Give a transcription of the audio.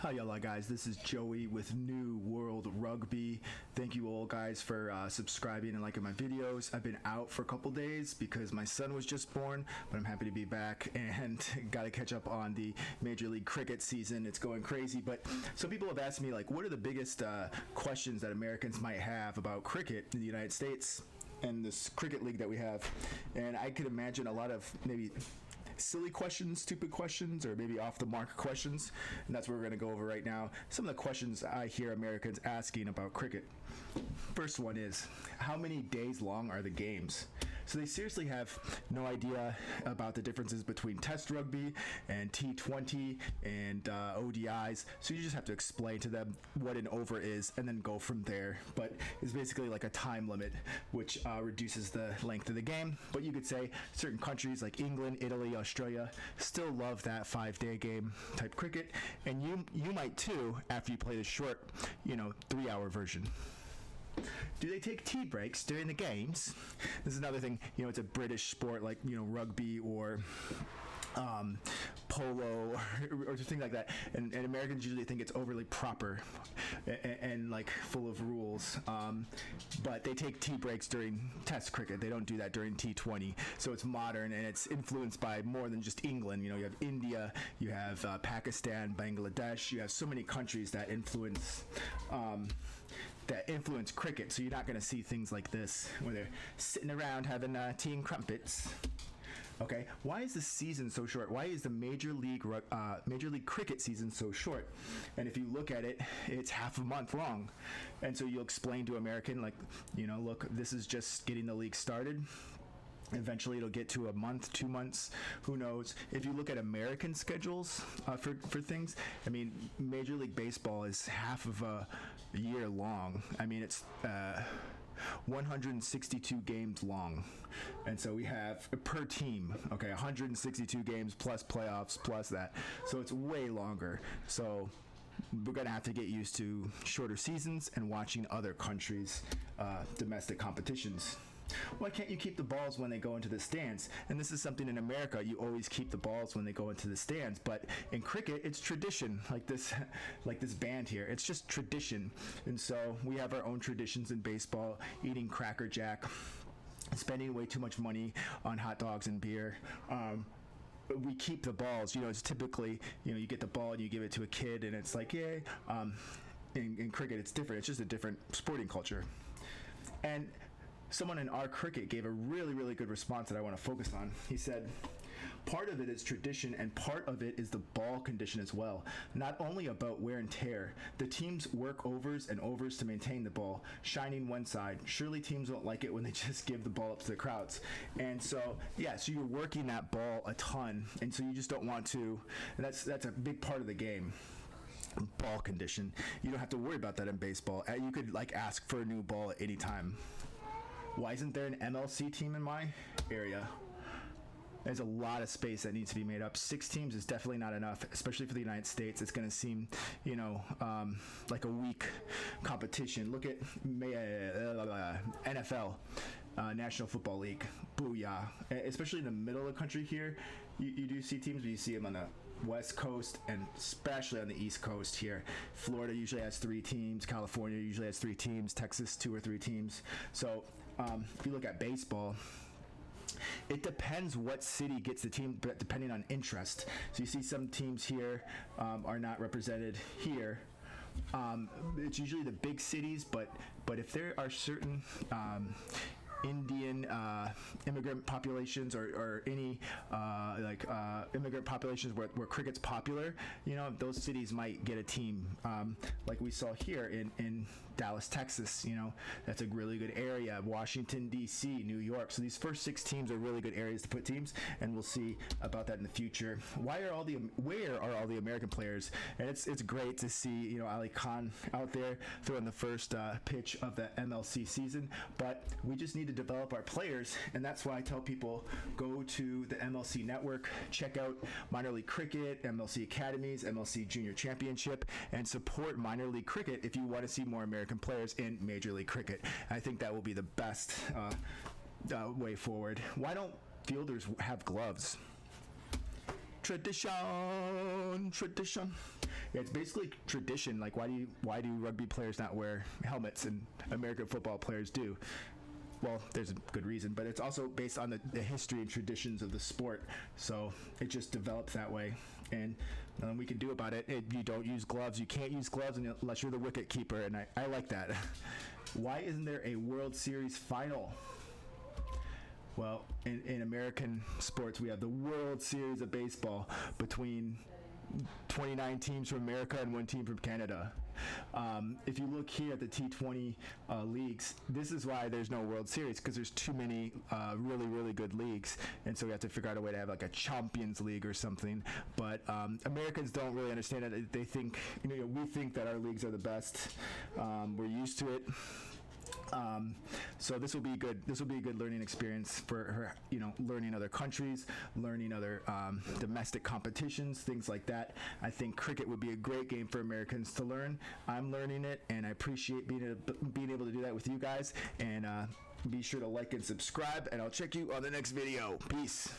Hi, y'all guys. This is Joey with New World Rugby. Thank you all guys for subscribing and liking my videos. I've been out for a couple days because my son was just born, but I'm happy to be back and got to catch up on the Major League Cricket season. It's going crazy, but some people have asked me, like, what are the biggest questions that Americans might have about cricket in the United States and this cricket league that we have? And I could imagine a lot of maybe silly questions, stupid questions, or maybe off the mark questions, and that's what we're going to go over right now. Some of the questions I hear Americans asking about cricket. First one is, how many days long are the games? So they seriously have no idea about the differences between Test rugby and T20 and ODIs. So you just have to explain to them what an over is and then go from there. But it's basically like a time limit, which reduces the length of the game. But you could say certain countries like England, Italy, Australia still love that 5-day game type cricket. And you might too after you play the short, 3-hour version. Do they take tea breaks during the games? This is another thing. It's a British sport like, rugby or polo or things like that. And Americans usually think it's overly proper and like full of rules. But they take tea breaks during Test cricket. They don't do that during T20. So it's modern and it's influenced by more than just England. You have India, you have Pakistan, Bangladesh. You have so many countries that influence cricket. So you're not going to see things like this where they're sitting around having tea and crumpets. Okay, why is the season so short? Why is the Major League Cricket season so short? And if you look at it, it's half a month long. And so you'll explain to American, like, look, this is just getting the league started. Eventually it'll get to a month, 2 months, who knows. If you look at American schedules for things, Major League Baseball is half of a year long. It's 162 games long. And so we have per team, 162 games plus playoffs plus that. So it's way longer. So we're going to have to get used to shorter seasons and watching other countries' domestic competitions. Why can't you keep the balls when they go into the stands? And this is something in America, you always keep the balls when they go into the stands. But in cricket, it's tradition, like this band here. It's just tradition. And so we have our own traditions in baseball, eating Cracker Jack, spending way too much money on hot dogs and beer. We keep the balls. It's typically, you get the ball and you give it to a kid and it's like, yay. In cricket, it's different. It's just a different sporting culture. And someone in our cricket gave a really, really good response that I want to focus on. He said, part of it is tradition and part of it is the ball condition as well. Not only about wear and tear. The teams work overs and overs to maintain the ball, shining one side. Surely teams won't like it when they just give the ball up to the crowds. And so, so you're working that ball a ton. And so you just don't want to, and that's a big part of the game. Ball condition. You don't have to worry about that in baseball. You could ask for a new ball at any time. Why isn't there an MLC team in my area? There's a lot of space that needs to be made up. 6 teams is definitely not enough, especially for the United States. It's going to seem, like a weak competition. Look at NFL, National Football League. Booyah. Especially in the middle of the country here, you do see teams, but you see them on the West Coast and especially on the East Coast here. Florida usually has 3 teams. California usually has 3 teams. Texas, 2 or 3 teams. So if you look at baseball, it depends what city gets the team, depending on interest. So you see some teams here are not represented here. It's usually the big cities, but if there are certain Indian immigrant populations or any immigrant populations where cricket's popular, those cities might get a team like we saw here in Dallas, Texas. That's a really good area. Washington, D.C., New York. So these first 6 teams are really good areas to put teams, and we'll see about that in the future. Where are all the American players? And it's great to see Ali Khan out there throwing the first pitch of the MLC season, but we just need to develop our players, and that's why I tell people go to the MLC network, check out minor league cricket, MLC academies, MLC junior championship, and support minor league cricket if you want to see more American players in Major League Cricket. I think that will be the best way forward. Why don't fielders have gloves? Tradition. Yeah, it's basically tradition. Like, why do rugby players not wear helmets and American football players do? Well, there's a good reason, but it's also based on the history and traditions of the sport. So it just develops that way, and nothing we can do about it. You don't use gloves. You can't use gloves unless you're the wicket keeper, and I like that. Why isn't there a World Series final? Well, in American sports, we have the World Series of Baseball between 29 teams from America and 1 team from Canada. If you look here at the T20 leagues, this is why there's no World Series, because there's too many really, really good leagues, and so we have to figure out a way to have like a Champions League or something. But Americans don't really understand it. They think, we think that our leagues are the best. We're used to it. So this will be good. This will be a good learning experience for her, learning other countries, learning other domestic competitions, things like that. I think cricket would be a great game for Americans to learn. I'm learning it, and I appreciate being able to do that with you guys. And be sure to like and subscribe, and I'll check you on the next video. Peace.